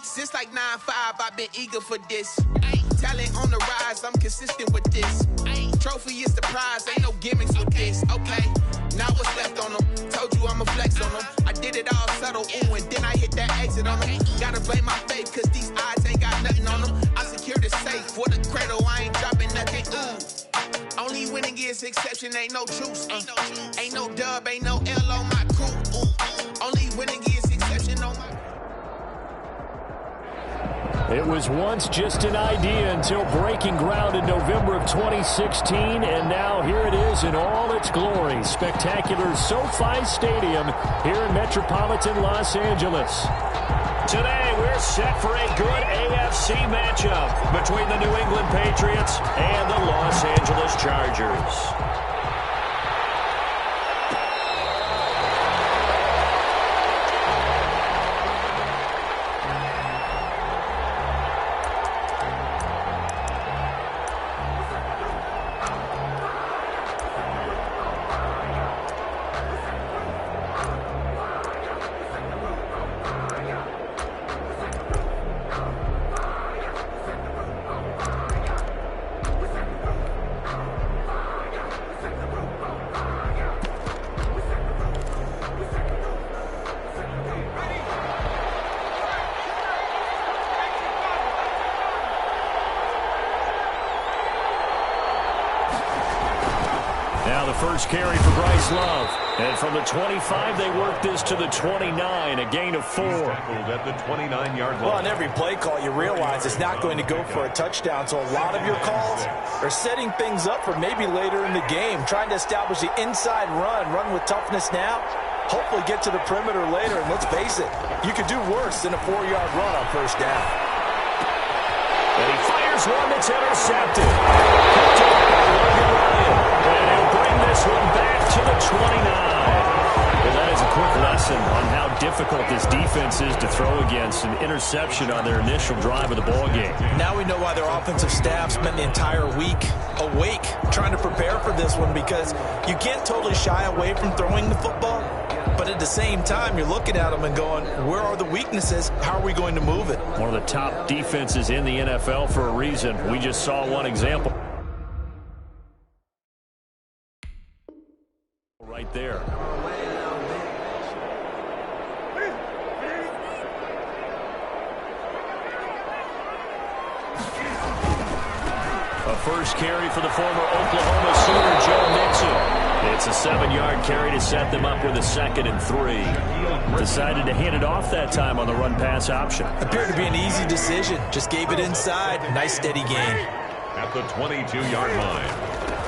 Since like 9-5, I've been eager for this. Talent on the rise, I'm consistent with this. Trophy is the prize, ain't no gimmicks with this. Okay, now what's left on them? Told you I'ma flex on them. I did it all subtle, ooh, and then I hit that exit on them. Gotta blame my faith, cause these odds ain't got nothing on them. I secured the safe for the cradle, I ain't dropping nothing, ooh. Only winning is exception, ain't no truce. Ain't no dub, ain't no L on my crew. Only winning is exception on my. It was once just an idea until breaking ground in November of 2016, and now here it is in all its glory. Spectacular SoFi Stadium here in metropolitan Los Angeles. Today, we're set for a good AFC matchup between the New England Patriots and the Los Angeles Chargers. Now the first carry for Bryce Love. And from the 25, they work this to the 29, a gain of 4. At the 29-yard line. Well, on every play call, you realize it's not going to go for a touchdown. So a lot of your calls are setting things up for maybe later in the game, trying to establish the inside run with toughness now, hopefully get to the perimeter later. And let's face it, you could do worse than a 4-yard run on first down. And he fires one that's intercepted. Picked up by Logan Ryan. And he'll bring this one back to the 29. And that is a quick lesson on how difficult this defense is to throw against. An interception on their initial drive of the ballgame. Now we know why their offensive staff spent the entire week awake trying to prepare for this one, because you can't totally shy away from throwing the football. But at the same time, you're looking at them and going, where are the weaknesses? How are we going to move it? One of the top defenses in the NFL for a reason. We just saw one example right there. A first carry for the former Oklahoma Sooner, Joe Mixon. It's a 7-yard carry to set them up with a 2nd and 3. Decided to hand it off that time on the run-pass option. Appeared to be an easy decision. Just gave it inside. Nice steady gain. At the 22-yard line.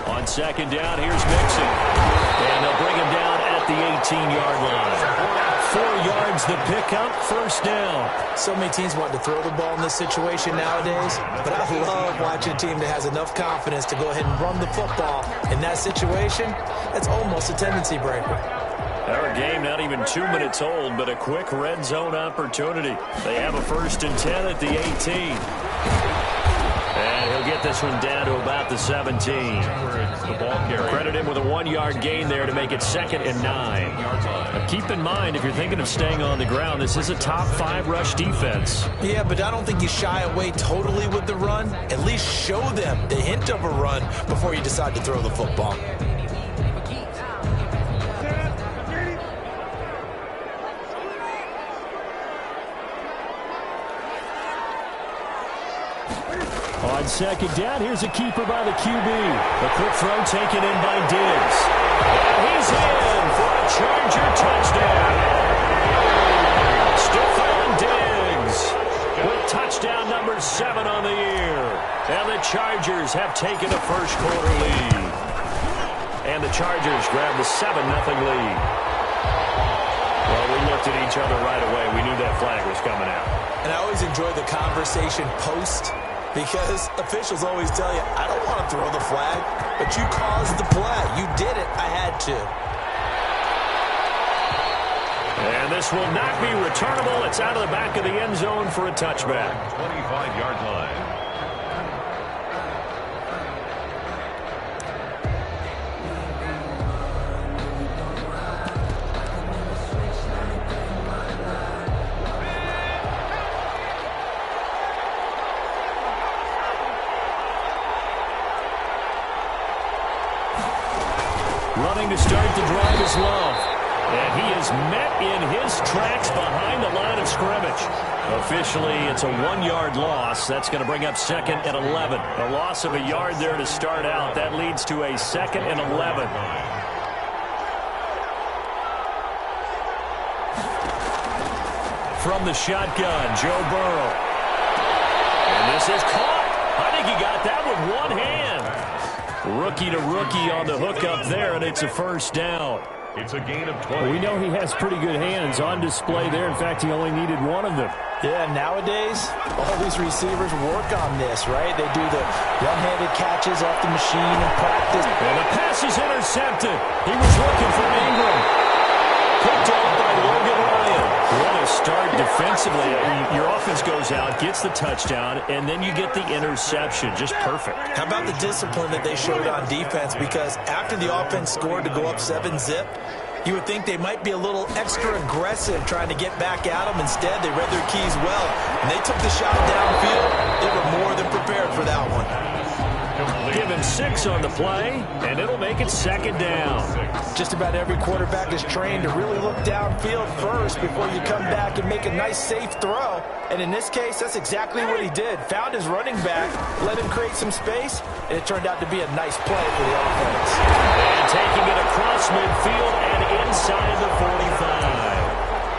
On 2nd down, here's Mixon. And they'll bring him down at the 18-yard line. 4 yards the pickup, first down. So many teams want to throw the ball in this situation nowadays, but I love watching a team that has enough confidence to go ahead and run the football. In that situation, it's almost a tendency breaker. Our game not even 2 minutes old, but a quick red zone opportunity. They have a 1st and 10 at the 18. And he'll get this one down to about the 17. The ball carrier. Credit him with a 1-yard gain there to make it 2nd and 9. Now keep in mind, if you're thinking of staying on the ground, this is a top 5 rush defense. Yeah, but I don't think you shy away totally with the run. At least show them the hint of a run before you decide to throw the football. On 2nd down, here's a keeper by the QB. A quick throw taken in by Diggs. And he's in for a Charger touchdown. Stephon Diggs with touchdown number 7 on the year. And the Chargers have taken a first-quarter lead. And the Chargers grab the 7-0 lead. Well, we looked at each other right away. We knew that flag was coming out. And I always enjoy the conversation post, because officials always tell you, I don't want to throw the flag, but you caused the play. You did it. I had to. And this will not be returnable. It's out of the back of the end zone for a touchback. 25-yard line. running to start the drive is Love. And he is met in his tracks behind the line of scrimmage. Officially, it's a 1-yard loss. That's going to bring up 2nd and 11. A loss of a yard there to start out. That leads to a 2nd and 11. From the shotgun, Joe Burrow. And this is caught. I think he got that with one hand. Rookie to rookie on the hook up there, and it's a first down. It's a gain of 20. We know he has pretty good hands on display there. In fact, he only needed one of them. Yeah, nowadays, all these receivers work on this, right? They do the one-handed catches off the machine in practice. And the pass is intercepted. He was looking for Ingram. Picked off by Logan Ryan. What a start defensively. Your offense goes out, gets the touchdown, and then you get the interception. Just perfect. How about the discipline that they showed on defense? Because after the offense scored to go up 7-zip, you would think they might be a little extra aggressive trying to get back at them. Instead, they read their keys well, and they took the shot downfield. They were more than prepared for that one. Give him 6 on the play, and it'll make it 2nd down. Just about every quarterback is trained to really look downfield first before you come back and make a nice, safe throw. And in this case, that's exactly what he did. Found his running back, let him create some space, and it turned out to be a nice play for the offense. And taking it across midfield and inside the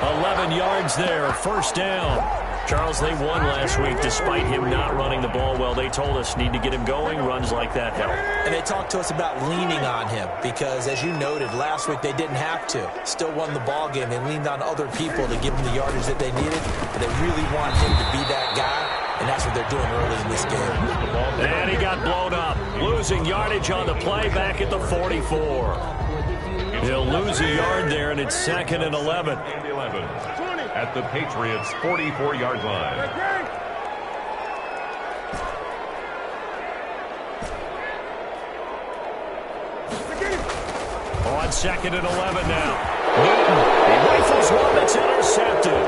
45. 11 yards there, first down. Charles, they won last week despite him not running the ball well. They told us need to get him going. Runs like that help. And they talked to us about leaning on him because, as you noted, last week they didn't have to. Still won the ball game. They leaned on other people to give him the yardage that they needed. But they really want him to be that guy, and that's what they're doing early in this game. And he got blown up. Losing yardage on the play back at the 44. He'll lose a yard there, and it's 2nd and 11. At the Patriots' 44-yard line. On 2nd and 11 now. Newton, he rifles one that's intercepted.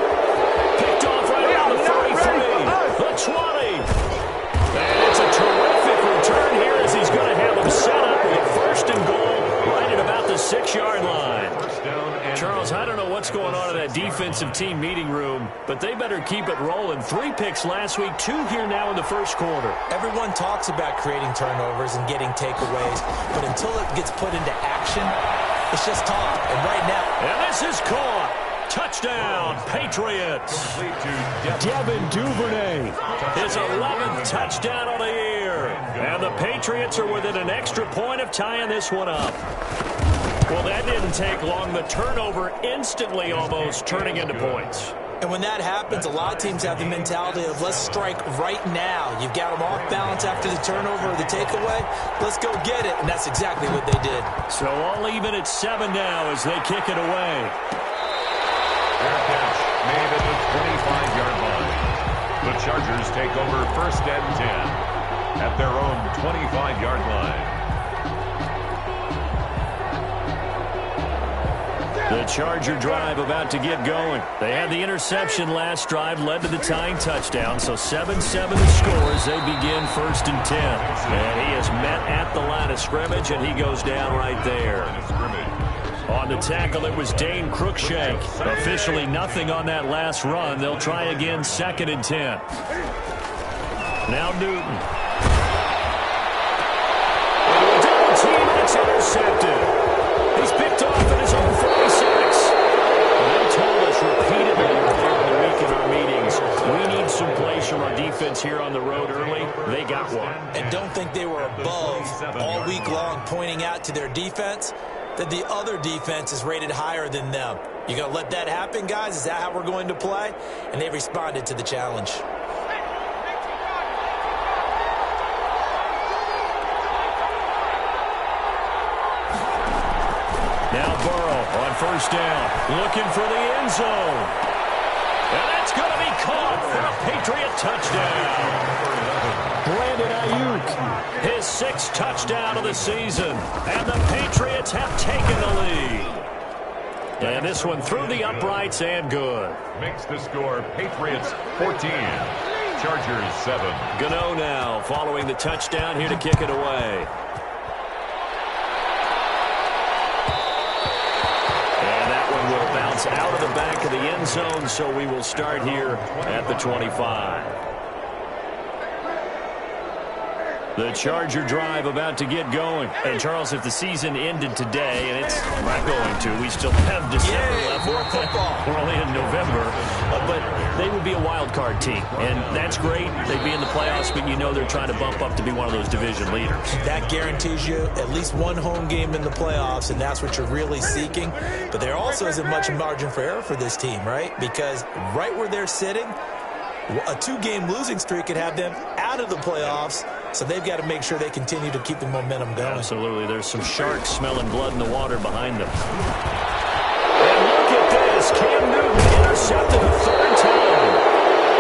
Picked off right around the 33. The 20. And it's a terrific return here as he's going to have him set up with 1st and goal right at about the 6-yard line. Charles, I don't know what's going on in that defensive team meeting room, but they better keep it rolling. 3 picks last week, 2 here now in the first quarter. Everyone talks about creating turnovers and getting takeaways, but until it gets put into action, it's just talk. And right now... And this is caught. Touchdown, Patriots. Devin Duvernay. His 11th touchdown of the year. And the Patriots are within an extra point of tying this one up. Well, that didn't take long. The turnover instantly almost turning into points. And when that happens, a lot of teams have the mentality of let's strike right now. You've got them off balance after the turnover or the takeaway. Let's go get it. And that's exactly what they did. So all even at 7 now as they kick it away. Fair catch made at the 25-yard line. The Chargers take over 1st and 10 at their own 25-yard line. The Charger drive about to get going. They had the interception last drive, led to the tying touchdown. So 7-7 the score as they begin 1st and 10. And he is met at the line of scrimmage, and he goes down right there. On the tackle, it was Dane Cruikshank. Officially nothing on that last run. They'll try again 2nd and 10. Now Newton. Double team, and it's intercepted. He's picked off at his own 46. They told us repeatedly earlier in the week in our meetings, we need some plays from our defense here on the road early. They got one. And don't think they were above all week long pointing out to their defense that the other defense is rated higher than them. You going to let that happen, guys? Is that how we're going to play? And they responded to the challenge. Now Burrow on 1st down, looking for the end zone. And that's going to be caught for a Patriot touchdown. Brandon Ayuk, his 6th touchdown of the season. And the Patriots have taken the lead. And this one through the uprights and good. Makes the score Patriots 14, Chargers 7. Gano now following the touchdown here to kick it away. the back of the end zone, so we will start here at the 25. The Charger drive about to get going. And, Charles, if the season ended today, and it's not going to, we still have December left. More football. We're only in November. But they would be a wild card team. And that's great. They'd be in the playoffs, but you know they're trying to bump up to be one of those division leaders. That guarantees you at least one home game in the playoffs, and that's what you're really seeking. But there also isn't much margin for error for this team, right? Because right where they're sitting, a 2-game losing streak could have them out of the playoffs. So they've got to make sure they continue to keep the momentum going. Absolutely. There's some sharks smelling blood in the water behind them. And look at this. Cam Newton intercepted a third time.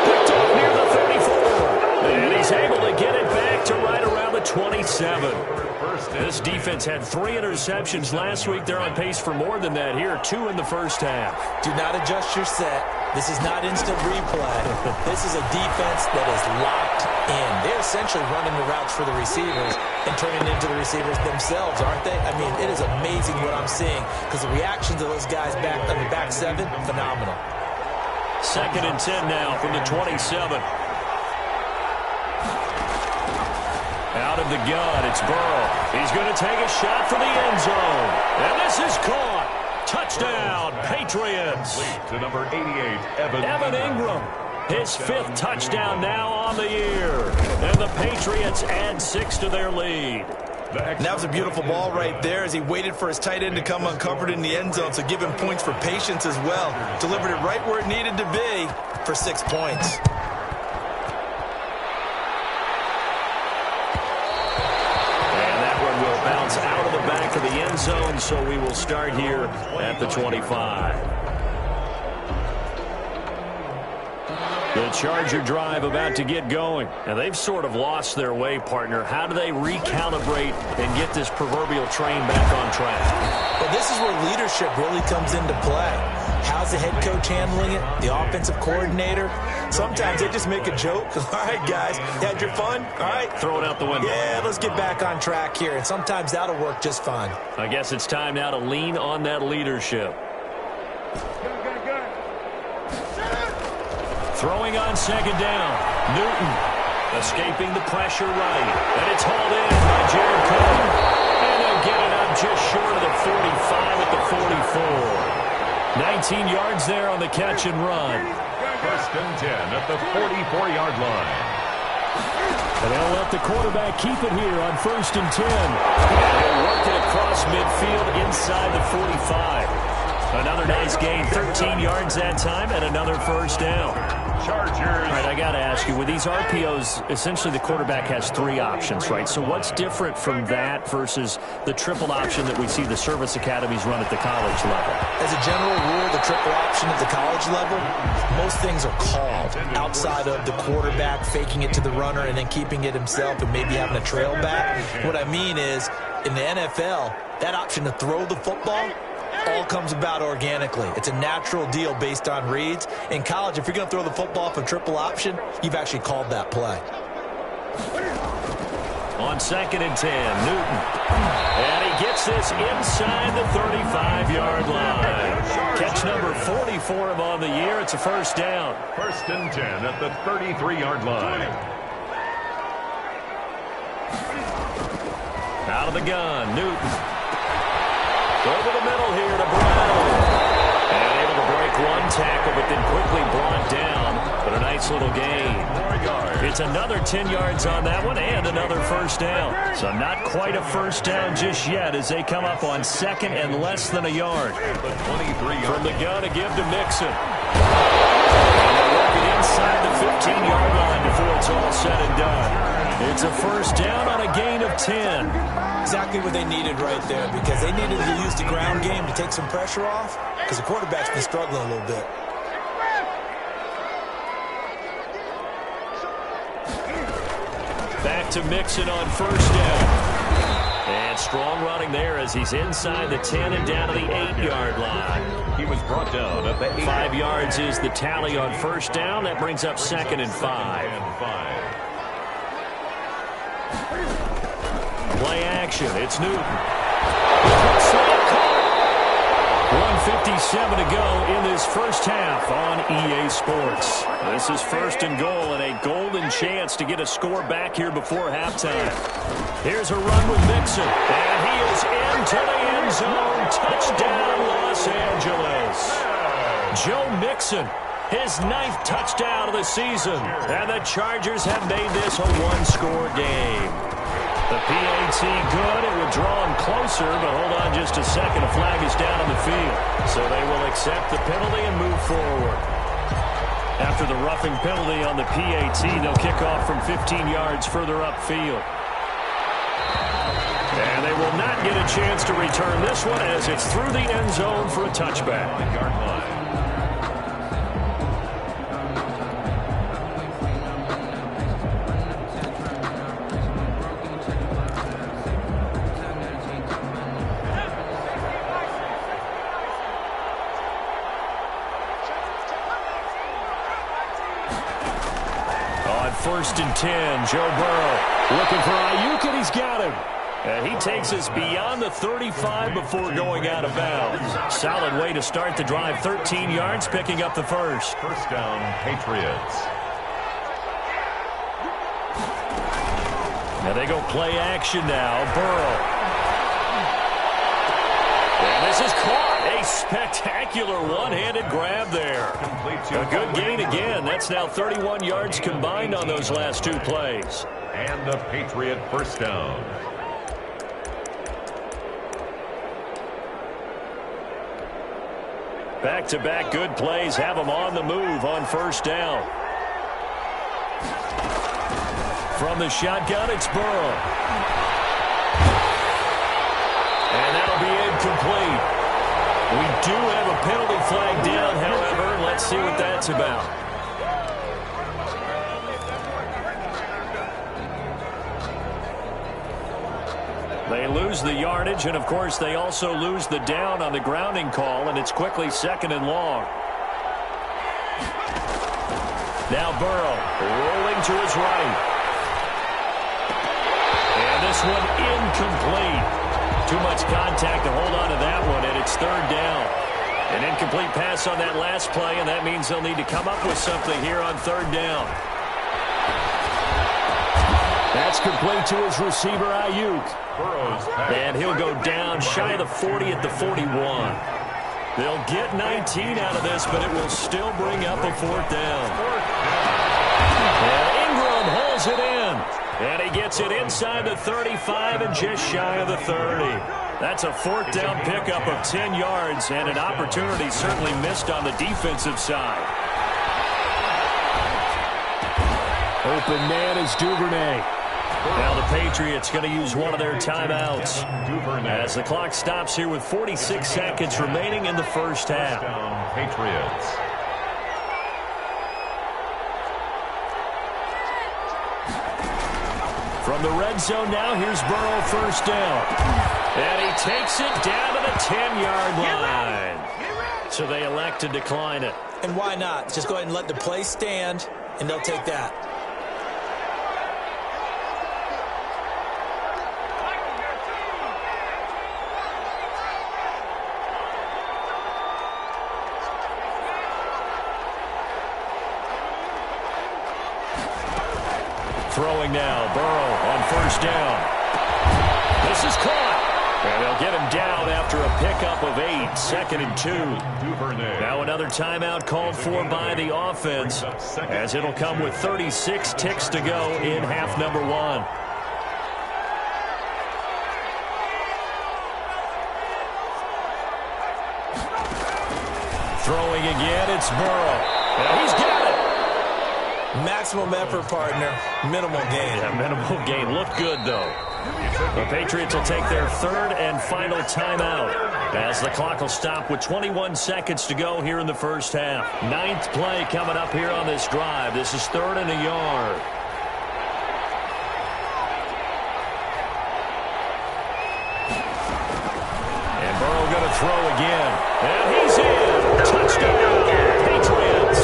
Picked off near the 34. And he's able to get it back to right around the 27. This defense had 3 interceptions last week. They're on pace for more than that here. 2 in the first half. Do not adjust your set. This is not instant replay. This is a defense that is locked in. They're essentially running the routes for the receivers and turning into the receivers themselves, aren't they? I mean, it is amazing what I'm seeing because the reactions of those guys back on the back 7, phenomenal. 2nd and 10 now from the 27. Out of the gun, it's Burrow. He's going to take a shot for the end zone. And this is caught. Touchdown, Patriots. To number 88, Evan Ingram. His 5th touchdown now on the year. And the Patriots add 6 to their lead. And that was a beautiful ball right there as he waited for his tight end to come uncovered in the end zone. So give him points for patience as well. Delivered it right where it needed to be for 6 points. Bounce out of the back of the end zone, so we will start here at the 25. The Charger drive about to get going. And they've sort of lost their way, partner. How do they recalibrate and get this proverbial train back on track? Well, this is where leadership really comes into play. How's the head coach handling it? The offensive coordinator? Sometimes they just make a joke. All right, guys, you had your fun? All right. Throw it out the window. Yeah, let's get back on track here. And sometimes that'll work just fine. I guess it's time now to lean on that leadership. Throwing on 2nd down. Newton escaping the pressure right. And it's hauled in by Jared Cohen. And they'll get it up just short of the 45 at the 44. 19 yards there on the catch and run. 1st and 10 at the 44-yard line. And they'll let the quarterback keep it here on 1st and 10. And he'll work it across midfield inside the 45. Another nice gain, 13 yards that time, and another 1st down. Chargers. All right, I got to ask you, with these RPOs, essentially the quarterback has 3 options, right? So what's different from that versus the triple option that we see the service academies run at the college level? As a general rule, the triple option at the college level, most things are called outside of the quarterback faking it to the runner and then keeping it himself and maybe having a trail back. What I mean is, in the NFL, that option to throw the football all comes about organically. It's a natural deal based on reads. In college, if you're going to throw the football off a triple option, you've actually called that play. On 2nd and 10, Newton. And he gets this inside the 35-yard line. Catch number 44 of on the year. It's a 1st down. 1st and 10 at the 33-yard line. Out of the gun, Newton. Over the middle here to Brown. And able to break 1 tackle, but then quickly brought down. But a nice little gain. It's another 10 yards on that one and another 1st down. So not quite a 1st down just yet as they come up on 2nd and less than a yard. From the gun to give to Mixon. And they work it inside the 15-yard line before it's all said and done. It's a 1st down on a gain of 10. Exactly what they needed right there because they needed to use the ground game to take some pressure off because the quarterback's been struggling a little bit. Back to Mixon on 1st down. And strong running there as he's inside the 10 and down to the 8-yard line. He was brought down at the 8. 5 yards is the tally on 1st down. That brings up 2nd and 5. Play action. It's Newton. 1:57 to go in this first half on EA Sports. This is first and goal and a golden chance to get a score back here before halftime. Here's a run with Mixon, and he is into the end zone. Touchdown, Los Angeles. Joe Mixon, his 9th touchdown of the season, and the Chargers have made this a one-score game. The PAT good. It would draw him closer, but hold on just a second. A flag is down on the field. So they will accept the penalty and move forward. After the roughing penalty on the PAT, they'll kick off from 15 yards further upfield. And they will not get a chance to return this one as it's through the end zone for a touchback. First and 10, Joe Burrow looking for Ayuk, and he's got him. And he takes us beyond the 35 before going out of bounds. Solid way to start the drive. 13 yards, picking up the first. First down, Patriots. Now they go play action now. Burrow. And this is caught. A spectacular one-handed grab there. A good gain again. That's now 31 yards combined on those last two plays. And the Patriot first down. Back-to-back good plays have them on the move on first down. From the shotgun, it's Burrow. And that'll be incomplete. We do have a penalty flag down, however. Let's see what that's about. They lose the yardage, and, of course, they also lose the down on the grounding call, and it's quickly second and long. Now Burrow rolling to his right. And this one incomplete. Too much contact to hold on to that one, and it's third down. An incomplete pass on that last play, and that means they'll need to come up with something here on third down. That's complete to his receiver, Ayuk. And he'll go down shy of the 40 at the 41. They'll get 19 out of this, but it will still bring up a fourth down. And Ingram holds it in. And he gets it inside the 35 and just shy of the 30. That's a fourth down pickup of 10 yards and an opportunity certainly missed on the defensive side. Open man is Duvernay. Now the Patriots going to use one of their timeouts as the clock stops here with 46 seconds remaining in the first half. Patriots. From the red zone now, here's Burrow first down. And he takes it down to the 10-yard line. So they elect to decline it. And why not? Just go ahead and let the play stand, and they'll take that. Throwing now, Burrow on first down. This is caught. And they'll get him down after a pickup of 8, second and 2. Now another timeout called for by the offense, as it'll come with 36 ticks to go in half number 1. Throwing again, it's Burrow. And he's got it. Maximum effort, partner. Minimal gain. Yeah, minimal gain. Looked good, though. The Patriots will take their third and final timeout as the clock will stop with 21 seconds to go here in the first half. 9th play coming up here on this drive. This is 3rd and a yard. And Burrow going to throw again. And he's in. Touchdown, Patriots.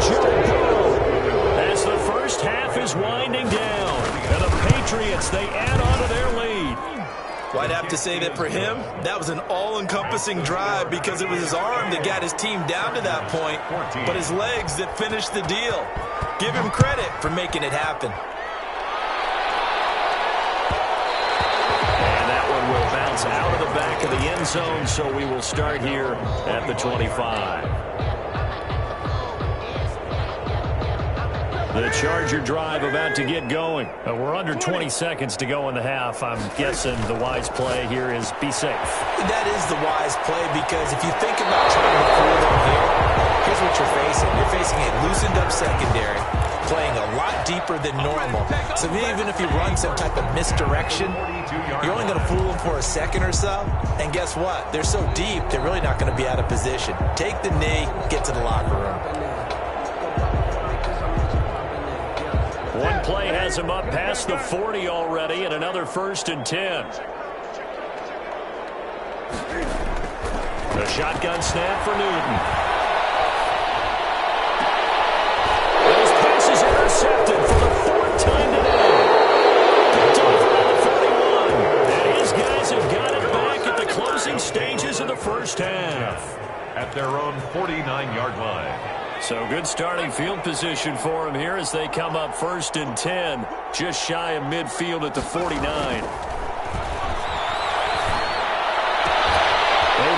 Joe Burrow. As the first half is winding down, and the Patriots, they add on to their lead. Well, I'd have to say that for him, that was an all-encompassing drive because it was his arm that got his team down to that point, but his legs that finished the deal. Give him credit for making it happen. And that one will bounce out of the back of the end zone, so we will start here at the 25. The Charger drive about to get going. We're under 20 seconds to go in the half. I'm guessing the wise play here is be safe. That is the wise play because if you think about trying to fool them here, here's what you're facing. You're facing a loosened up secondary, playing a lot deeper than normal. So even if you run some type of misdirection, you're only going to fool them for a second or so. And guess what? They're so deep, they're really not going to be out of position. Take the knee, get to the locker room. One play has him up past the 40 already, and another 1st and 10. The shotgun snap for Newton. His pass is intercepted for the 4th time today. Picked off around the 41. And his guys have got it back at the closing stages of the first half. At their own 49-yard line. So good starting field position for him here as they come up 1st and 10, just shy of midfield at the 49. Able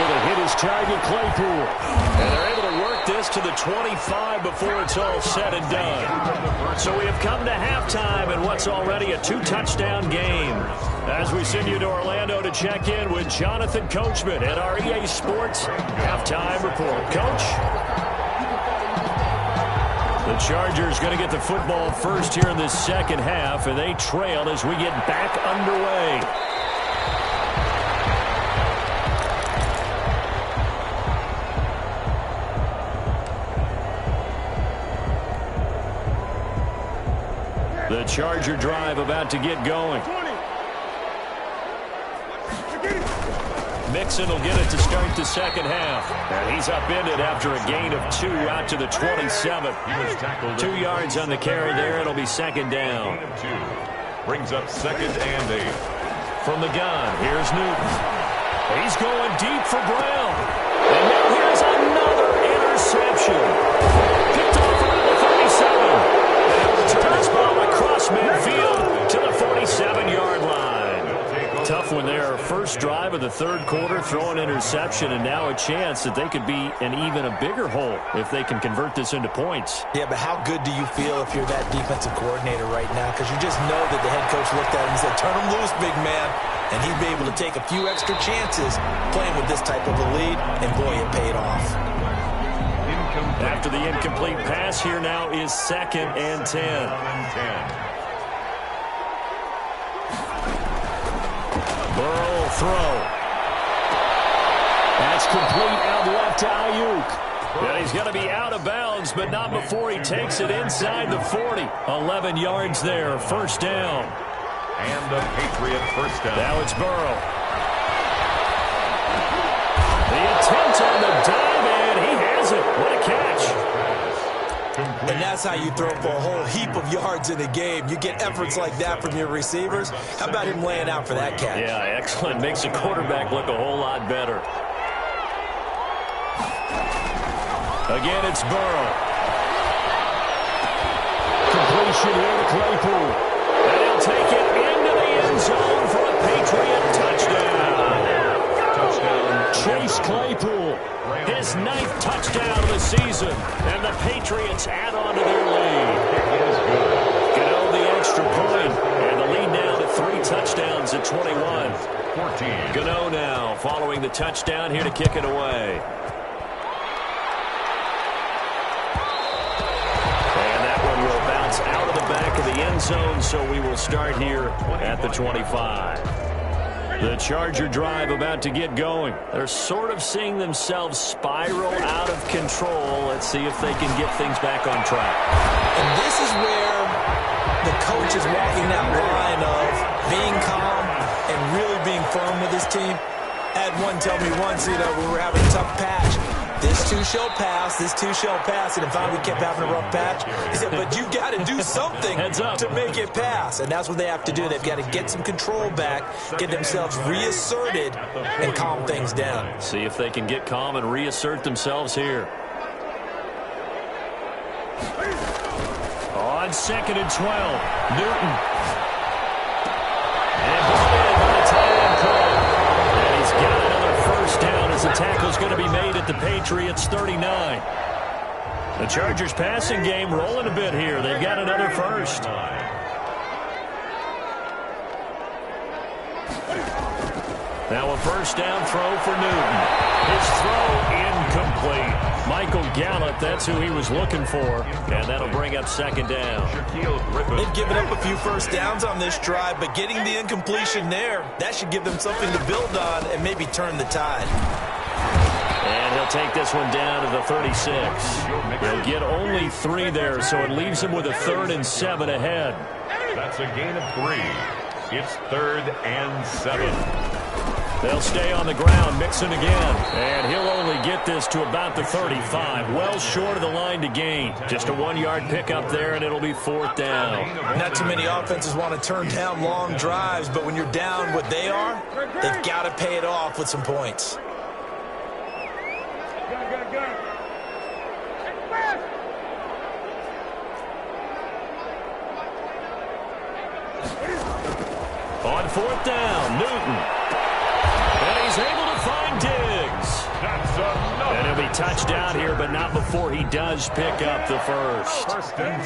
to hit his target, Claypool. And they're able to work this to the 25 before it's all said and done. So we have come to halftime in what's already a 2-touchdown game. As we send you to Orlando to check in with Jonathan Coachman at our EA Sports Halftime Report. Coach? The Chargers going to get the football first here in this second half, and they trail as we get back underway. The Charger drive about to get going. Mixon will get it to start the second half. And he's upended after a gain of 2 out to the 27. 2 yards on the carry there. It'll be second down. Brings up 2nd and 8. From the gun, here's Newton. He's going deep for Brown. And now here's another interception. Picked off around the 37. And it returns ball across midfield to the 47-yard line. Tough one there. First drive of the 3rd quarter, throw an interception, and now a chance that they could be in even a bigger hole if they can convert this into points. Yeah, but how good do you feel if you're that defensive coordinator right now? Because you just know that the head coach looked at him and said, turn him loose, big man. And he'd be able to take a few extra chances playing with this type of a lead, and boy, it paid off. After the incomplete pass, here now is 2nd and 10. Burrow throw. That's complete out left to Ayuk. And he's going to be out of bounds, but not before he takes it inside the 40. 11 yards there, 1st down. And a Patriot 1st down. Now it's Burrow. The attempt on the dive, and he has it. What a catch. And that's how you throw for a whole heap of yards in a game. You get efforts like that from your receivers. How about him laying out for that catch? Yeah, excellent. Makes the quarterback look a whole lot better. Again, it's Burrow. Completion here to Claypool. And he'll take it into the end zone for a Patriot touchdown. Chase Claypool, his 9th touchdown of the season, and the Patriots add on to their lead. Gano the extra point, and the lead now to 3 touchdowns at 21. 14. Gano now following the touchdown here to kick it away. And that one will bounce out of the back of the end zone, so we will start here at the 25. The Charger drive about to get going. They're sort of seeing themselves spiral out of control. Let's see if they can get things back on track. And this is where the coach is walking that line of being calm and really being firm with his team. I had one tell me once, we were having a tough patch. This too shall pass. This too shall pass. And if we kept having a rough patch, he said, but you got to do something to make it pass. And that's what they have to do. They've got to get some control back, get themselves reasserted, and calm things down. See if they can get calm and reassert themselves here. On 2nd and 12, Newton. And brought in by the tight end play. And he's got another first down as the tackle's going to be made at the Patriots 39. The Chargers passing game rolling a bit here. They've got another first. Now a first down throw for Newton. His throw incomplete. Michael Gallup, that's who he was looking for. And that'll bring up 2nd down. They've given up a few first downs on this drive, but getting the incompletion there, that should give them something to build on and maybe turn the tide. And he'll take this one down to the 36. He'll get only 3 there, so it leaves him with a 3rd and 7 ahead. That's a gain of 3. It's 3rd and 7. They'll stay on the ground, mixing again. And he'll only get this to about the 35. Well short of the line to gain. Just a 1-yard pickup there, and it'll be 4th down. Not too many offenses want to turn down long drives, but when you're down what they are, they've got to pay it off with some points. On 4th down, Newton. And he's able to find Diggs. And he'll be touched down here, but not before he does pick up the first.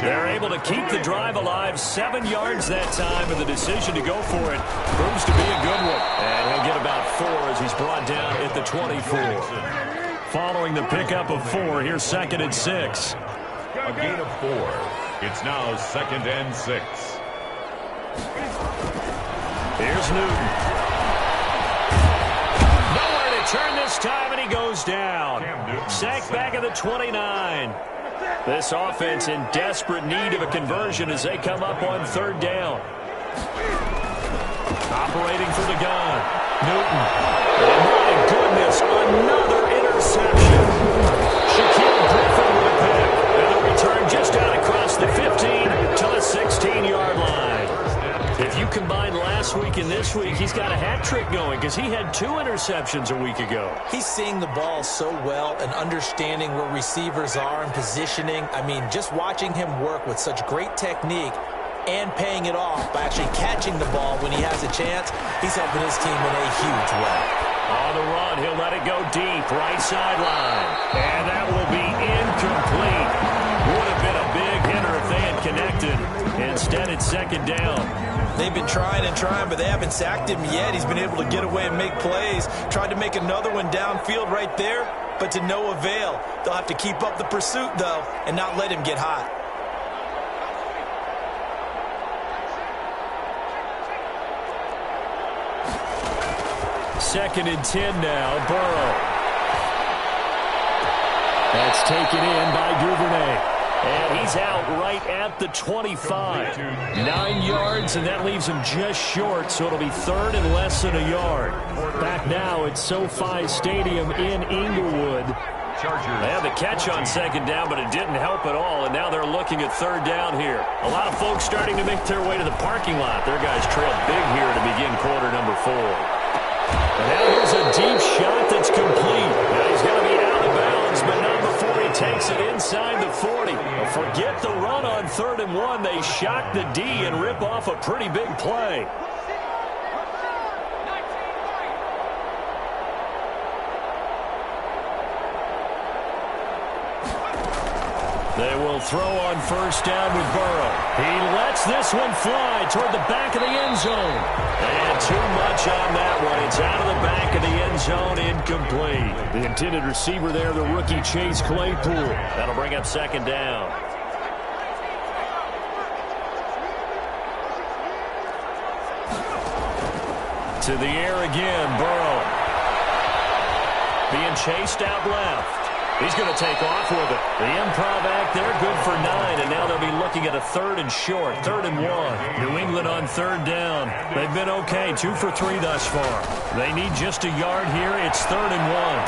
They're able to keep the drive alive. 7 yards that time, and the decision to go for it proves to be a good one. And he'll get about 4 as he's brought down at the 24. Following the pickup of 4, here's 2nd and 6. A gain of 4. It's now 2nd and 6. Here's Newton. Nowhere to turn this time, and he goes down. Sacked back at the 29. This offense in desperate need of a conversion as they come up on 3rd down. Operating for the gun. Newton. And my goodness, another interception. Shaquille Griffin with a pick. And the return just out across the 15 to the 16-yard line. If you combine last week and this week, he's got a hat trick going because he had 2 interceptions a week ago. He's seeing the ball so well and understanding where receivers are and positioning. I mean, just watching him work with such great technique and paying it off by actually catching the ball when he has a chance, he's helping his team in a huge way. On the run, he'll let it go deep, right sideline. And that will be incomplete. Would have been a big hitter if they had connected. Instead, it's 2nd down. They've been trying and trying, but they haven't sacked him yet. He's been able to get away and make plays. Tried to make another one downfield right there, but to no avail. They'll have to keep up the pursuit, though, and not let him get hot. Second and 10 now, Burrow. That's taken in by Duvernay. And he's out right at the 25. 9 yards, and that leaves him just short, so it'll be 3rd and less than a yard. Back now at SoFi Stadium in Inglewood. They had the catch on 2nd down, but it didn't help at all, and now they're looking at 3rd down here. A lot of folks starting to make their way to the parking lot. Their guys trailed big here to begin quarter number 4. And now here's a deep shot that's complete. Now he's going to be out of bounds, but not before he takes it inside the 40. Forget the run on 3rd and 1. They shock the D and rip off a pretty big play. They will throw on 1st down with Burrow. He lets this one fly toward the back of the end zone. And too much on that one. It's out of the back of the end zone, incomplete. The intended receiver there, the rookie Chase Claypool. That'll bring up 2nd down. To the air again, Burrow. Being chased out left. He's going to take off with it. The improv act there, good for 9, and now they'll be looking at a 3rd and short, 3rd and 1. New England on 3rd down. They've been okay, 2 for 3 thus far. They need just a yard here. It's 3rd and 1.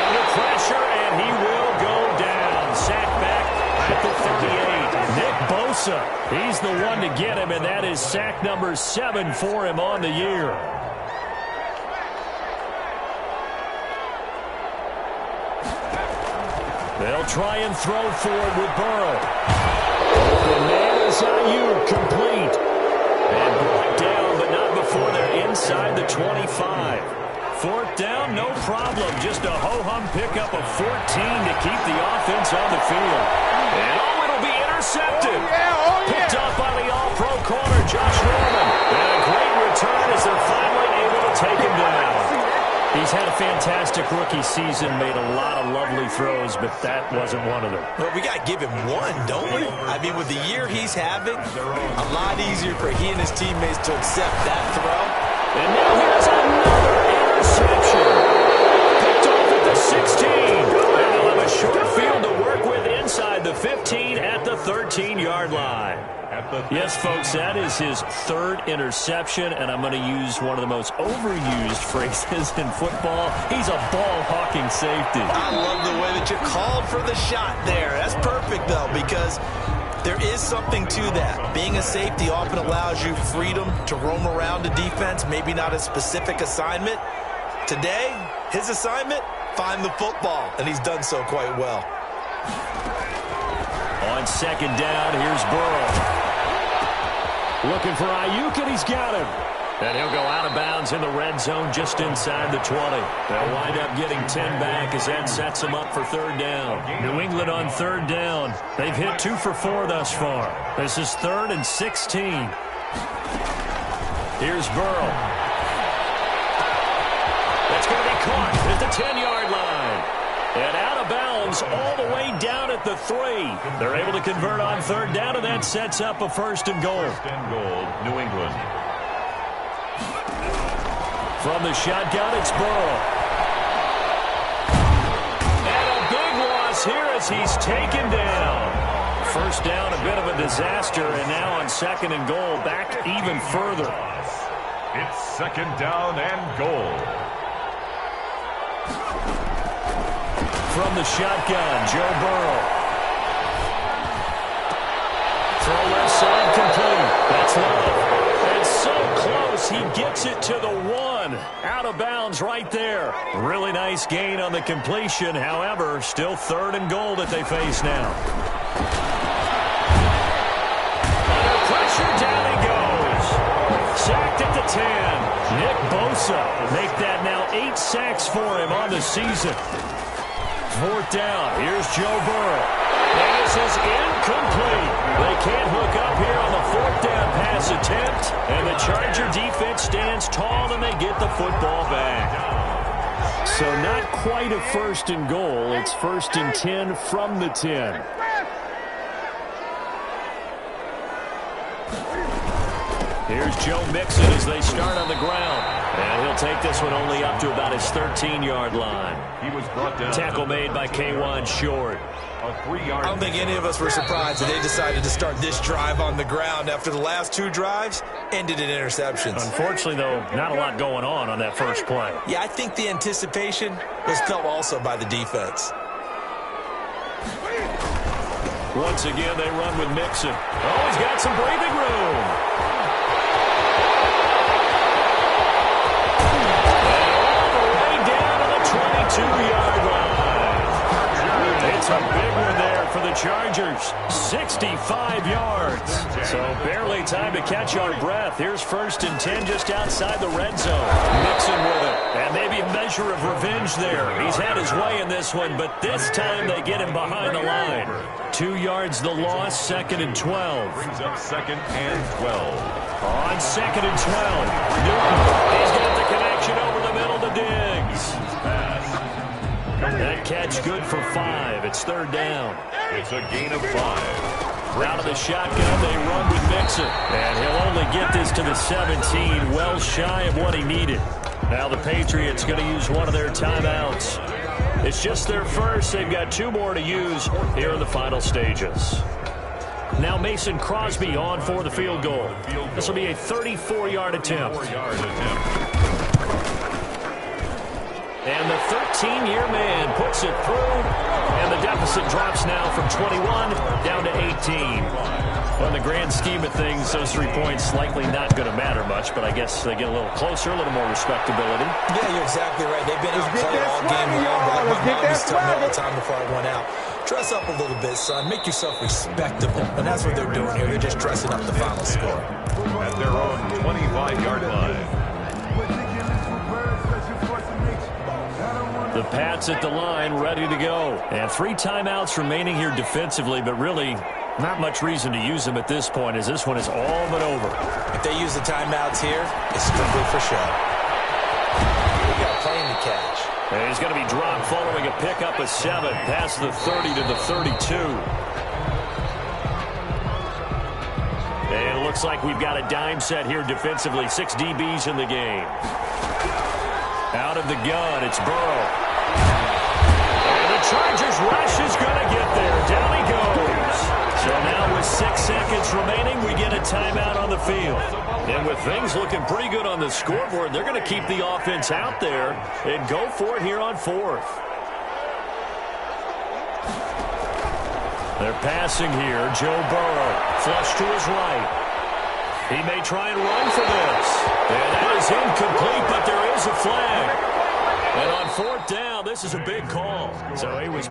Under pressure, and he will go down. Sacked back at the 38. Nick Bosa, he's the one to get him, and that is sack number 7 for him on the year. They'll try and throw for it with Burrow. The man is Ayuk, complete. And brought down, but not before they're inside the 25. 4th down, no problem. Just a ho-hum pickup of 14 to keep the offense on the field. And it'll be intercepted. Picked off by the all-pro corner, Josh Norman. And a great return as they're finally able to take him down. He's had a fantastic rookie season, made a lot of lovely throws, but that wasn't one of them. Well, we got to give him one, don't we? I mean, with the year he's having, a lot easier for he and his teammates to accept that throw. And now here's another interception. Picked off at the 16. And they'll have a short field to work with inside the 15 at the 13-yard line. Yes, folks, that is his 3rd interception, and I'm going to use one of the most overused phrases in football. He's a ball-hawking safety. I love the way that you called for the shot there. That's perfect, though, because there is something to that. Being a safety often allows you freedom to roam around the defense, maybe not a specific assignment. Today, his assignment, find the football, and he's done so quite well. On 2nd down, here's Burrow. Looking for Ayuk, and he's got him. And he'll go out of bounds in the red zone just inside the 20. They'll wind up getting 10 back as that sets them up for 3rd down. New England on 3rd down. They've hit 2 for 4 thus far. This is 3rd and 16. Here's Burrow. That's going to be caught at the 10-yard line. And out of bounds all the way down at the 3. They're able to convert on 3rd down, and that sets up a 1st and goal. 1st and goal, New England. From the shotgun, it's Burrow. And a big loss here as he's taken down. 1st down, a bit of a disaster, and now on 2nd and goal, back even further. It's 2nd down and goal. From the shotgun, Joe Burrow. Throw left side complete. That's Love. And so close, he gets it to the 1. Out of bounds right there. Really nice gain on the completion. However, still 3rd and goal that they face now. Under pressure, down he goes. Sacked at the 10. Nick Bosa make that now 8 sacks for him on the season. 4th down. Here's Joe Burrow. And this is incomplete. They can't hook up here on the 4th down pass attempt. And the Charger defense stands tall and they get the football back. So not quite a 1st and goal. It's 1st and 10 from the 10. Here's Joe Mixon as they start on the ground. And he'll take this one only up to about his 13-yard line. He was brought down. Tackle made by K'Wan Short. A 3-yard. I don't think any of us were surprised that they decided to start this drive on the ground after the last 2 drives ended in interceptions. Unfortunately, though, not a lot going on that first play. Yeah, I think the anticipation was felt also by the defense. Once again, they run with Mixon. Oh, he's got some breathing room. And all the way down to the 22-yard line. It's a big one there for the Chargers. 65 yards. So barely time to catch our breath. Here's 1st and 10 just outside the red zone. Mixon with it. And maybe a measure of revenge there. He's had his way in this one, but this time they get him behind the line. 2 yards the loss, 2nd and 12. Brings up 2nd and 12. On 2nd and 12. Newton, he's got the connection over the middle to Diggs. That catch good for 5. It's 3rd down. It's a gain of 5. Out of the shotgun, they run with Mixon. And he'll only get this to the 17, well shy of what he needed. Now the Patriots going to use one of their timeouts. It's just their first. They've got 2 more to use here in the final stages. Now Mason Crosby on for the field goal. This will be a 34-yard attempt. And the 13-year man puts it through, and the deficit drops now from 21 down to 18. Well, in the grand scheme of things, those 3 points likely not going to matter much, but I guess they get a little closer, a little more respectability. Yeah, you're exactly right. They've been outplayed all game long, but like my mom used to tell me all the time before I went out, dress up a little bit, son. Make yourself respectable. And that's what they're doing here. They're just dressing up the final score. At their own 25-yard line. The Pats at the line, ready to go. And 3 timeouts remaining here defensively, but really not much reason to use them at this point, as this one is all but over. If they use the timeouts here, it's strictly for show. We got playing to catch. And he's going to be dropped following a pickup of 7, past the 30 to the 32. And it looks like we've got a dime set here defensively. 6 DBs in the game. Out of the gun, it's Burrow. And the Chargers rush is going to get there. Down he goes. So now with 6 seconds remaining, we get a timeout on the field. And with things looking pretty good on the scoreboard, they're going to keep the offense out there and go for it here on 4th. They're passing here. Joe Burrow, flush to his right. He may try and run for this. And that is incomplete, but there is a flag. And on 4th down, this is a big call. So he was